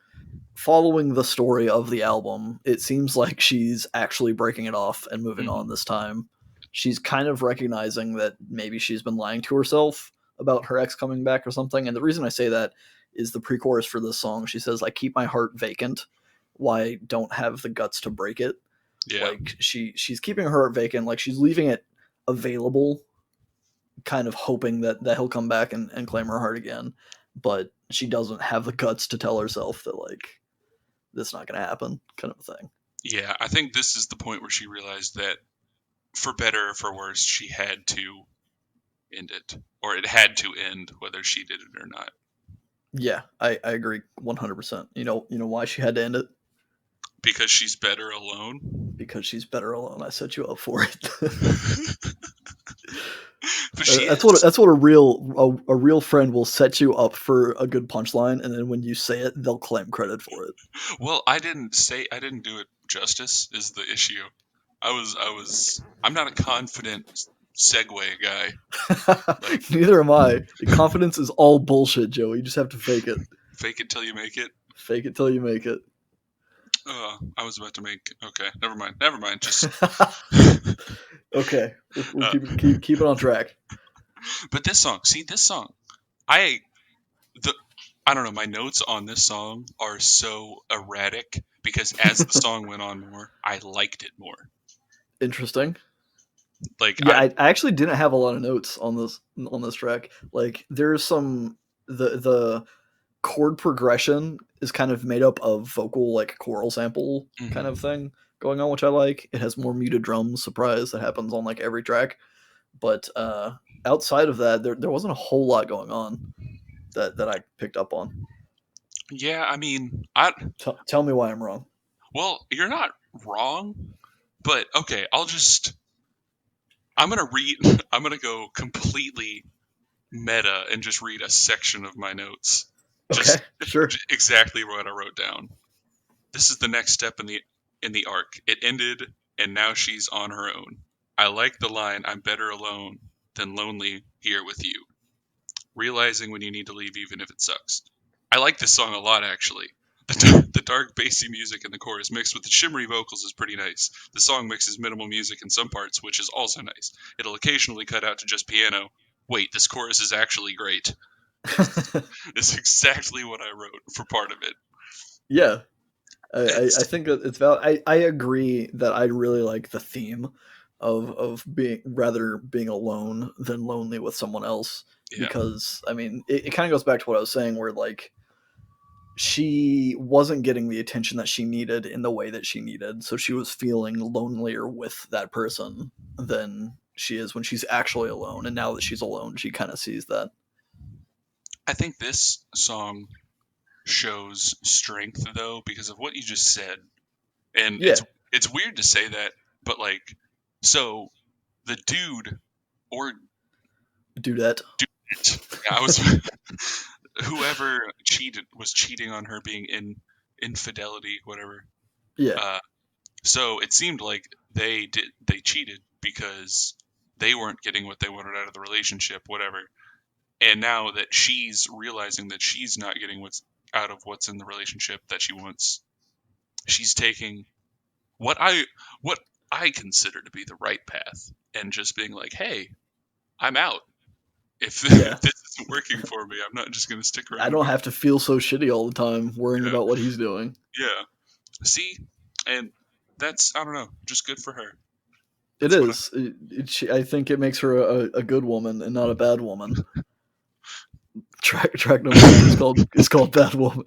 following the story of the album, it seems like she's actually breaking it off and moving on Hmm. this time. She's kind of recognizing that maybe she's been lying to herself about her ex coming back or something. And the reason I say that is the pre-chorus for this song. She says, "I keep my heart vacant. Why don't have the guts to break it?" Yeah, Like she's keeping her heart vacant. Like she's leaving it available, kind of hoping that he'll come back and claim her heart again. But she doesn't have the guts to tell herself that like this is not going to happen, kind of a thing. yeah. I think this is the point where she realized that, for better or for worse, she had to end it, or it had to end, whether she did it or not, Yeah, I agree 100%. You know why she had to end it? because she's better alone. Because she's better alone. I set you up for it. But she That's what is. that's what a real friend will set you up for a good punchline, and then when you say it, they'll claim credit for it. Well, I didn't do it justice is the issue. I'm not a confident segue guy. Like Neither am I. Confidence is all bullshit, Joey. You just have to fake it. fake it till you make it. Fake it till you make it. I was about to make okay, never mind. Never mind. Just Okay, we'll uh, keep it on track. but this song, see this song. I the I don't know, my notes on this song are so erratic because as the song went on more, I liked it more. Interesting. Like Yeah, I actually didn't have a lot of notes on this track. Like there's some the chord progression is kind of made up of vocal like choral sample kind of mhm. thing going on, which I like. It has more muted drums, surprise, that happens on like every track. But outside of that, there wasn't a whole lot going on that I picked up on. Yeah, I mean, I Tell me why I'm wrong. well, you're not wrong, but okay, I'm gonna read. I'm gonna go completely meta and just read a section of my notes. Okay, Just sure. exactly what I wrote down. This is the next step in the arc. It ended, and now she's on her own. I like the line, "I'm better alone than lonely here with you." Realizing when you need to leave, even if it sucks. I like this song a lot, actually. The dark bassy music in the chorus mixed with the shimmery vocals is pretty nice. The song mixes minimal music in some parts, which is also nice. It'll occasionally cut out to just piano. Wait, this chorus is actually great. It's exactly what I wrote for part of it. Yeah, I It's think that it's valid. I agree that I really like the theme of being rather being alone than lonely with someone else, yeah, because I mean it kind of goes back to what I was saying, where like she wasn't getting the attention that she needed in the way that she needed, so she was feeling lonelier with that person than she is when she's actually alone, and now that she's alone, she kind of sees that. I think this song shows strength though because of what you just said, and Yeah, it's weird to say that, but like, so the dude or dudette. yeah, I was whoever was cheating on her, being in infidelity, whatever. Yeah, Uh, so it seemed like they cheated because they weren't getting what they wanted out of the relationship, whatever. And now that she's realizing that she's not getting what's out of what's in the relationship that she wants, she's taking what I consider to be the right path and just being like, "Hey, I'm out. If, yeah. if this isn't working for me, I'm not just going to stick I around don't here." have to feel so shitty all the time worrying Yeah, about what he's doing. yeah. See, and that's, I don't know, just good for her. It That's what I. is. I think it makes her a good woman and not a bad woman. Track number 9 is called Bad Woman.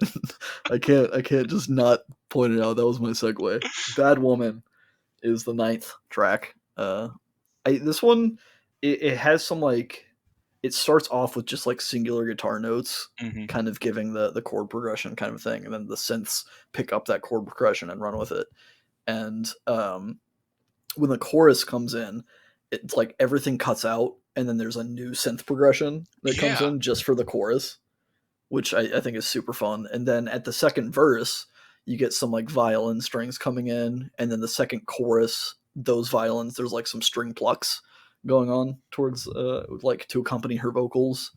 I can't just not point it out. That was my segue. Bad Woman is the 9th track. This one it has some like it starts off with just like singular guitar notes, Hmm. kind of giving the chord progression kind of thing, and then the synths pick up that chord progression and run with it. And when the chorus comes in, it's like everything cuts out, and then there's a new synth progression that comes Yeah, in just for the chorus, which I think is super fun. And then at the second verse, you get some like violin strings coming in, and then the second chorus, those violins, there's like some string plucks going on towards like to accompany her vocals,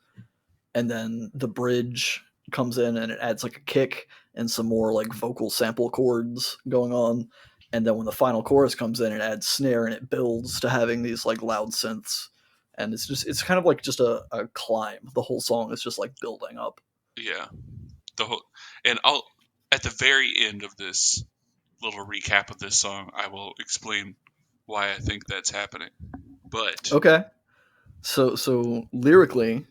and then the bridge comes in and it adds like a kick and some more like vocal sample chords going on. And then when the final chorus comes in, it adds snare and it builds to having these like loud synths. And it's kind of like just a climb. The whole song is just like building up. yeah. The whole, and I'll, at the very end of this little recap of this song, I will explain why I think that's happening. But Okay. So lyrically,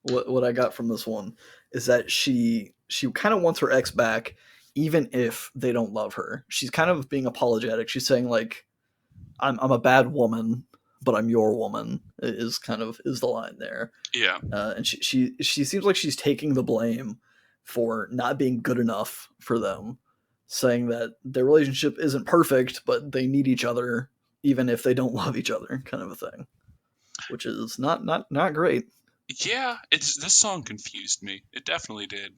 what I got from this one is that she kind of wants her ex back, even if they don't love her. She's kind of being apologetic. She's saying like, I'm a bad woman, but I'm your woman. Is the line there, yeah, and she seems like she's taking the blame for not being good enough for them, saying that their relationship isn't perfect, but they need each other even if they don't love each other, kind of a thing, which is not great. yeah, it's, this song confused me. It definitely did,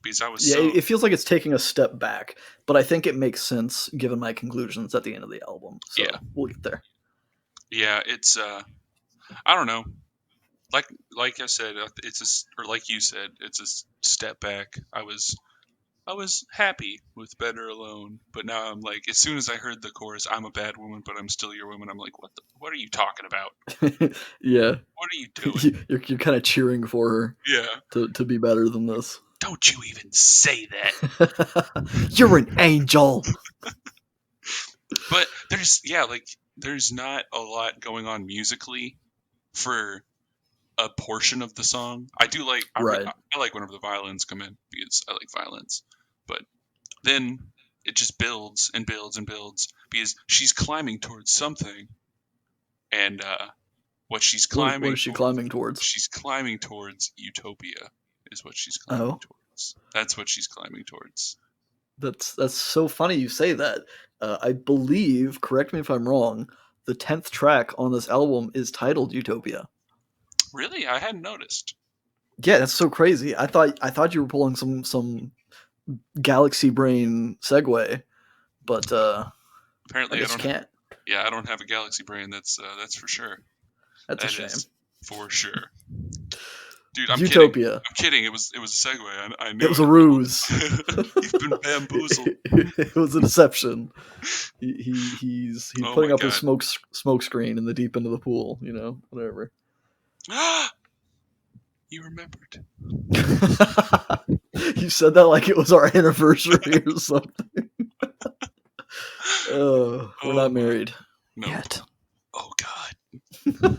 because I was Yeah, so, it feels like it's taking a step back, but I think it makes sense given my conclusions at the end of the album. yeah, So we'll get there. yeah. It's I don't know. Like like I said, it's or like you said, it's a step back. I was happy with Better Alone, but now I'm like, as soon as I heard the chorus, "I'm a bad woman, but I'm still your woman," I'm like, what are you talking about? Yeah, What are you doing? you're kind of cheering for her Yeah, to be better than this. don't you even say that. You're an angel. But there's, yeah, like, there's not a lot going on musically for a portion of the song. I do like, Right. I like whenever the violins come in because I like violins. But then it just builds and builds and builds because she's climbing towards something, and what What is she climbing towards? she's climbing towards utopia is what she's climbing Oh, towards. That's what she's climbing towards. that's so funny you say that. I believe, correct me if I'm wrong, the 10th track on this album is titled Utopia. Really, I hadn't noticed. Yeah, that's so crazy. I thought you were pulling some galaxy brain segue, but I Apparently I guess you don't. can't. Yeah, I don't have a galaxy brain. That's for sure. That's a That shame. is for sure. Dude, I'm kidding. Utopia. I'm kidding. It was a segue. I It knew was it. a ruse. You've been bamboozled. It was a deception. He's Oh putting my up a god. smoke screen in the deep end of the pool. Whatever. You remembered. You said that like it was our anniversary or something. We're Oh not my. married Nope. yet. Oh god.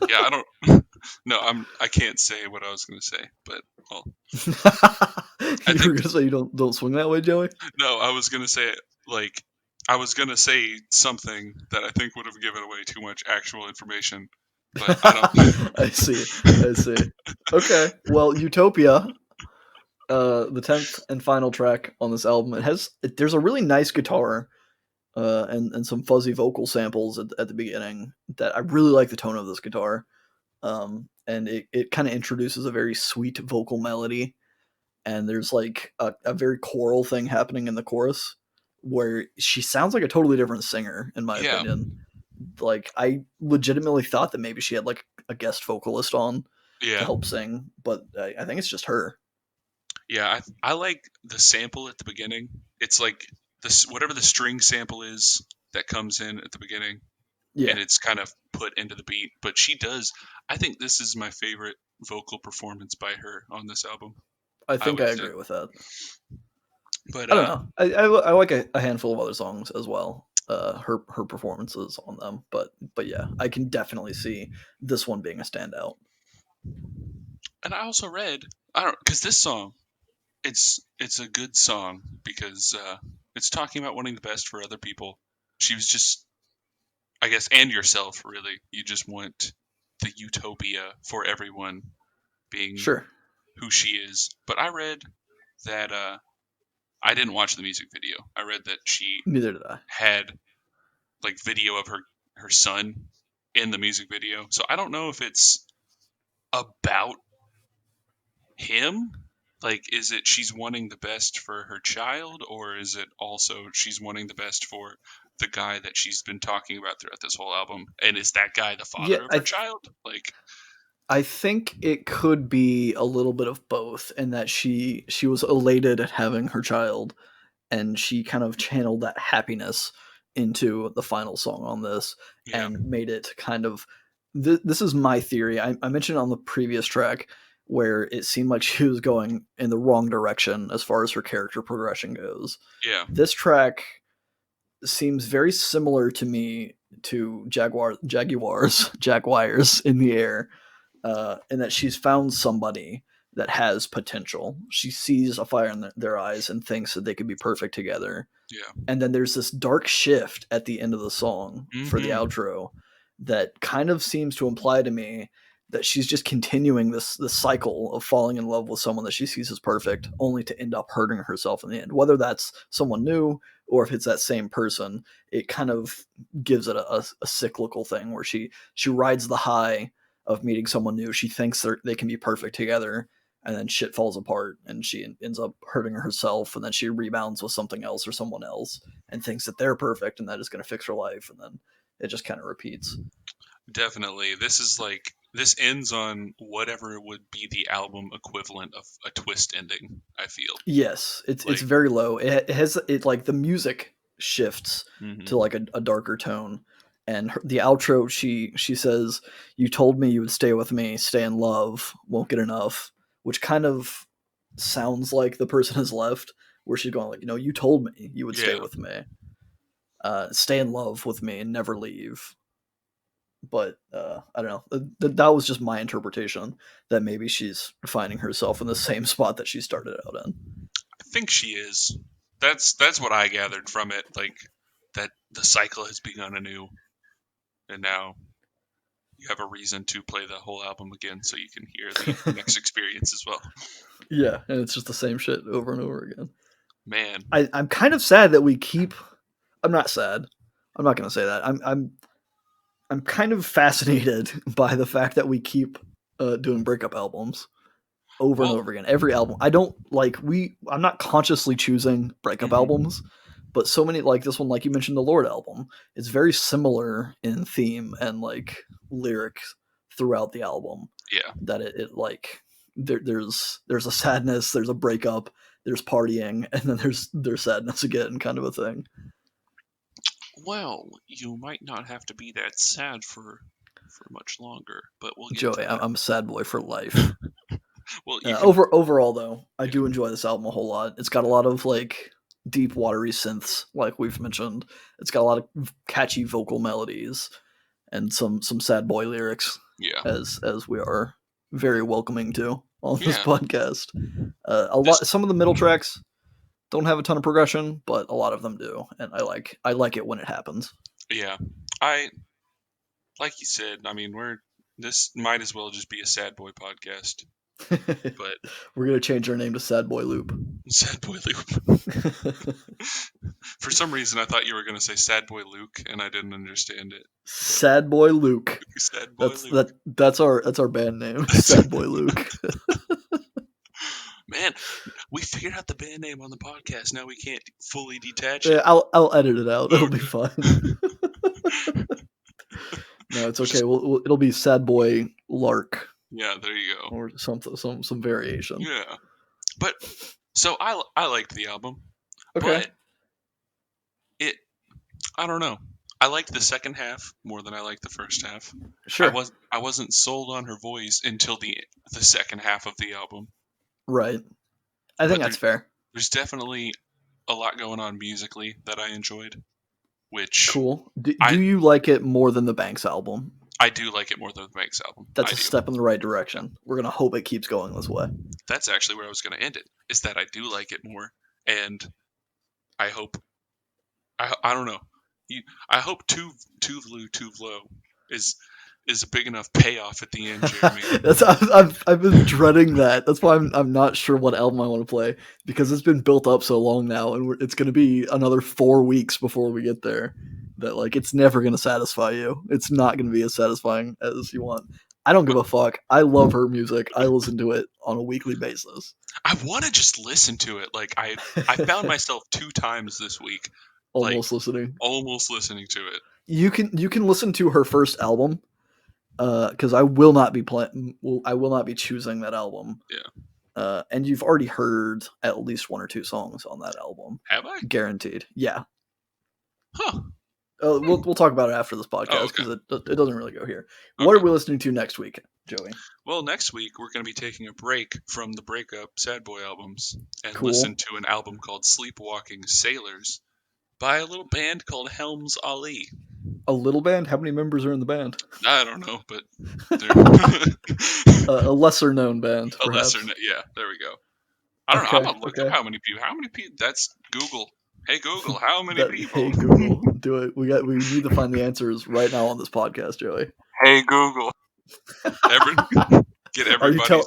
Yeah, I don't. No, I can't say what I was gonna say, but well, I You were think gonna say you don't swing that way, Joey? no, I was gonna say, like, I was gonna say something that I think would have given away too much actual information, but I I don't. see. I see. Okay. Well, Utopia, the 10th and final track on this album, there's a really nice guitar and some fuzzy vocal samples at the beginning that I really like the tone of this guitar. And it kind of introduces a very sweet vocal melody, and there's like a very choral thing happening in the chorus where she sounds like a totally different singer, in my Yeah, opinion. Like, I legitimately thought that maybe she had like a guest vocalist on to yeah, help sing, but I think it's just her. yeah. I like the sample at the beginning. It's like this whatever the string sample is that comes in at the beginning, and Yeah, it's kind of put into the beat. But she does. I think this is my favorite vocal performance by her on this album. I I think would I say. agree with that. But I don't know. I like a handful of other songs as well. Her performances on them, but yeah, I can definitely see this one being a standout. and I also read I don't because this song it's a good song because it's talking about wanting the best for other people. She was just I guess and yourself really. You just want the utopia for everyone being Sure, who she is. But I read that I didn't watch the music video. I read that she neither did I. had like video of her son in the music video. So I don't know if it's about him. Like, is it she's wanting the best for her child, or is it also she's wanting the best for the guy that she's been talking about throughout this whole album? And is that guy the Yeah, father of her child? Like, I think it could be a little bit of both, in that she was elated at having her child, and she kind of channeled that happiness into the final song on this yeah, and made it kind of this is my theory. I mentioned on the previous track where it seemed like she was going in the wrong direction as far as her character progression goes. yeah, This track seems very similar to me to Jaguars in the air, in that she's found somebody that has potential. She sees a fire in their eyes and thinks that they could be perfect together. yeah. And then there's this dark shift at the end of the song for the Mm-hmm. outro that kind of seems to imply to me that she's just continuing this cycle of falling in love with someone that she sees as perfect, only to end up hurting herself in the end. Whether that's someone new or if it's that same person, it kind of gives it a cyclical thing where she rides the high of meeting someone new. She thinks they can be perfect together, and then shit falls apart and she ends up hurting herself, and then she rebounds with something else or someone else and thinks that they're perfect and that is going to fix her life, and then it just kind of repeats. Definitely. This is like this ends on whatever would be the album equivalent of a twist ending. I feel Yes, it's like. very low. It has it like the music shifts to Mm-hmm. like a darker tone, and the outro she says, "You told me you would stay with me, stay in love, won't get enough," which kind of sounds like the person has left. Where she's going like, you told me you would stay Yeah, with me, stay in love with me, and never leave. But I don't know. That was just my interpretation. That maybe she's finding herself in the same spot that she started out in. I think she is. That's what I gathered from it. Like that the cycle has begun anew, and now you have a reason to play the whole album again, so you can hear the next experience as well. Yeah, and it's just the same shit over and over again. Man, I'm kind of sad that we keep. I'm not sad. I'm not gonna say that. I'm kind of fascinated by the fact that we keep doing breakup albums over and well, over again. Every album. I don't like we. I'm not consciously choosing breakup albums, hmm but so many like this one, like you mentioned, the Lord album. It's very similar in theme and like lyrics throughout the album. yeah. That it like there's a sadness, there's a breakup, there's partying, and then there's sadness again, kind of a thing. Well, you might not have to be that sad for much longer, but we'll get to Joey, that. I'm a sad boy for life. Well, you can. Overall though, I Yeah, do enjoy this album a whole lot. It's got a lot of like deep watery synths, like we've mentioned. It's got a lot of catchy vocal melodies and some sad boy lyrics, yeah, as we are very welcoming to on this yeah. podcast. A This. lot, some of the middle tracks, don't have a ton of progression, but a lot of them do, and I like it when it happens. Yeah, I like you said. I mean, this might as well just be a sad boy podcast, but We're gonna change our name to Sad Boy Loop. sad boy Luke. For some reason, I thought you were going to say sad boy Luke, and I didn't understand it. Sad Boy Luke. Sad boy Luke. That's our band name. Sad Boy Luke. Man, we figured out the band name on the podcast. Now we can't fully detach Yeah, it. I'll edit it out. It'll be fine. No, it's okay. It'll be Sad Boy Lark. Yeah, there you go. Or some variation. Yeah, but so I liked the album. Okay. But I don't know. I liked the second half more than I liked the first half. Sure. I wasn't sold on her voice until the second half of the album. Right. I think that's fair. There's definitely a lot going on musically that I enjoyed. Which cool. Do you like it more than the Banks album? I do like it more than the Banks album. That's a step in the right direction. We're gonna hope it keeps going this way. That's actually where I was gonna end it. Is that I do like it more, and I hope. I don't know. I hope Tuvlo is a big enough payoff at the end, Jeremy. I've been dreading that. That's why I'm not sure what album I want to play, because it's been built up so long now, and it's going to be another 4 weeks before we get there. That like it's never going to satisfy you. It's not going to be as satisfying as you want. I don't give a fuck. I love her music. I listen to it on a weekly basis. I want to just listen to it. Like I found myself 2 times this week. Almost listening to it. You can listen to her first album, because I will not be choosing that album. Yeah. And you've already heard at least 1 or 2 songs on that album. Have I? Guaranteed. Yeah. Huh. We'll talk about it after this podcast, because it doesn't really go here. Okay. What are we listening to next week, Joey? Well, next week we're going to be taking a break from the breakup Sad Boy albums and listen to an album called Sleepwalking Sailors by a little band called Helms Alee. A little band? How many members are in the band? I don't know, but a lesser known band. Yeah, there we go. I don't know. I'm gonna look up how many people. That's Google. Hey Google, how many people? Hey Google, do it. We need to find the answers right now on this podcast, Joey. Hey Google. Get everybody.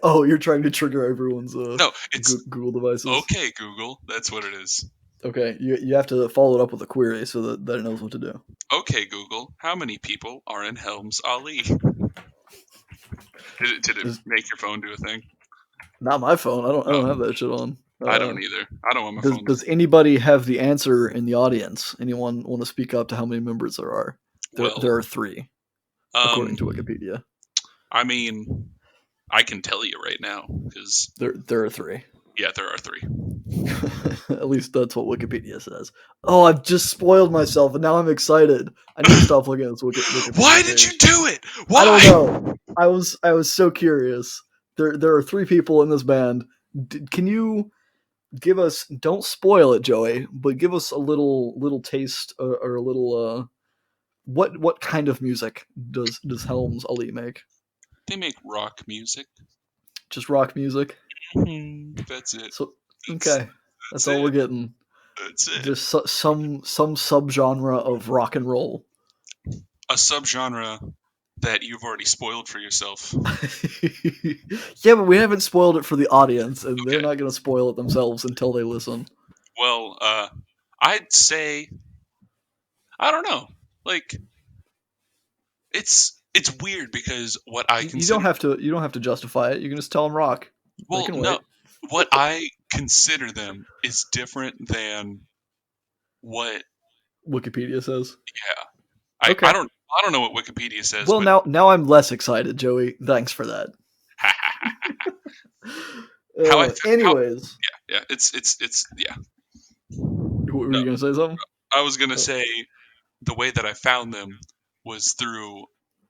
Oh, you're trying to trigger everyone's no, it's Google devices. Okay, Google. That's what it is. Okay, you have to follow it up with a query so that it knows what to do. Okay, Google, how many people are in Helms Alee? Did it make your phone do a thing? Not my phone. I don't have that shit on. I don't either. I don't want my phone. Does anybody have the answer in the audience? Anyone want to speak up to how many members there are? There are 3, according to Wikipedia. I mean, I can tell you right now because there are 3. Yeah, there are 3. At least that's what Wikipedia says. Oh, I've just spoiled myself, and now I'm excited. I need to stop looking at this Wikipedia. Why did you do it? Why? I don't know. I was so curious. There are 3 people in this band. Can you give us? Don't spoil it, Joey, but give us a little taste or a little. What kind of music does Helms Alee make? They make rock music. Just rock music. That's it. So okay, that's all we're getting. That's it. Just some subgenre of rock and roll. A subgenre that you've already spoiled for yourself. Yeah, but we haven't spoiled it for the audience, and they're not going to spoil it themselves until they listen. Well, I'd say, I don't know. Like, it's weird because what I consider... You don't have to justify it. You can just tell them rock. Well, no. What I consider them is different than what Wikipedia says. Yeah. I don't know what Wikipedia says. Well, now I'm less excited, Joey. Thanks for that. Anyways. Yeah. It's yeah. Were you gonna say something? I was gonna say the way that I found them was through.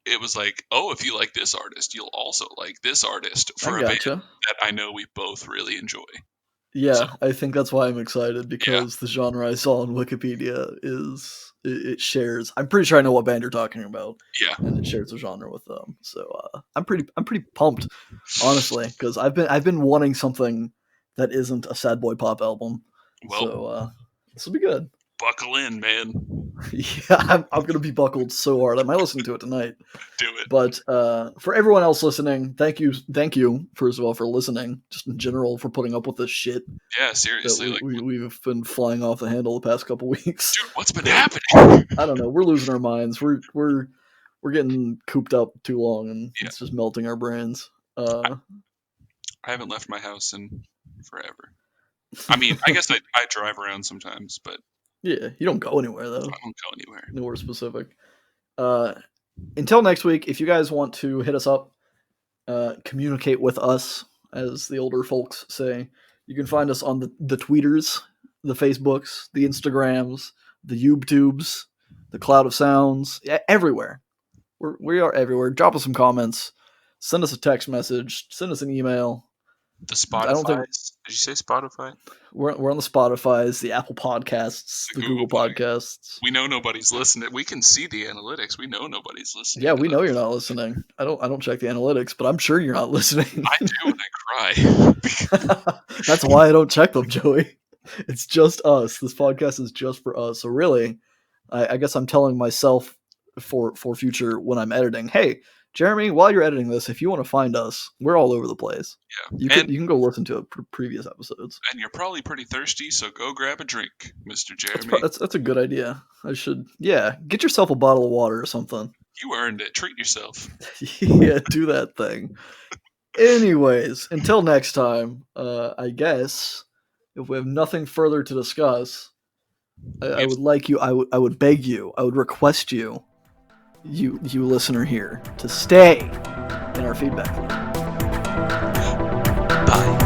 It was like, oh, if you like this artist, you'll also like this artist for a band that I know we both really enjoy. Yeah, so, I think that's why I'm excited, because the genre I saw on Wikipedia it shares. I'm pretty sure I know what band you're talking about. Yeah, and it shares a genre with them. So I'm pretty pumped, honestly, because I've been wanting something that isn't a sad boy pop album. Well, so this will be good. Buckle in, man. Yeah, I'm gonna be buckled so hard. I might listen to it tonight. Do it. But for everyone else listening, thank you first of all for listening, just in general for putting up with this shit. Yeah, seriously. We've been flying off the handle the past couple weeks. Dude, what's been happening? I don't know. We're losing our minds. We're getting cooped up too long, and it's just melting our brains. I haven't left my house in forever. I mean, I guess I drive around sometimes, but yeah, you don't go anywhere though. I don't go anywhere. Nowhere specific. Until next week, if you guys want to hit us up, communicate with us, as the older folks say, you can find us on the tweeters, the Facebooks, the Instagrams, the YouTubes, the Cloud of Sounds, everywhere. We are everywhere. Drop us some comments. Send us a text message. Send us an email. The Spotify. Did you say Spotify? We're on the Spotifys, the Apple Podcasts, the Google Podcasts. We know nobody's listening. We can see the analytics. We know nobody's listening. Yeah, we know you're not listening. I don't check the analytics, but I'm sure you're not listening. I do, and I cry. That's why I don't check them, Joey. It's just us. This podcast is just for us. So really, I guess I'm telling myself for future when I'm editing, hey, Jeremy, while you're editing this, if you want to find us, we're all over the place. Yeah, you can go listen to previous episodes. And you're probably pretty thirsty, so go grab a drink, Mr. Jeremy. That's a good idea. I should, get yourself a bottle of water or something. You earned it. Treat yourself. Yeah, do that thing. Anyways, until next time, I guess if we have nothing further to discuss, I would beg you, I would request you listener here, to stay in our feedback loop. Bye.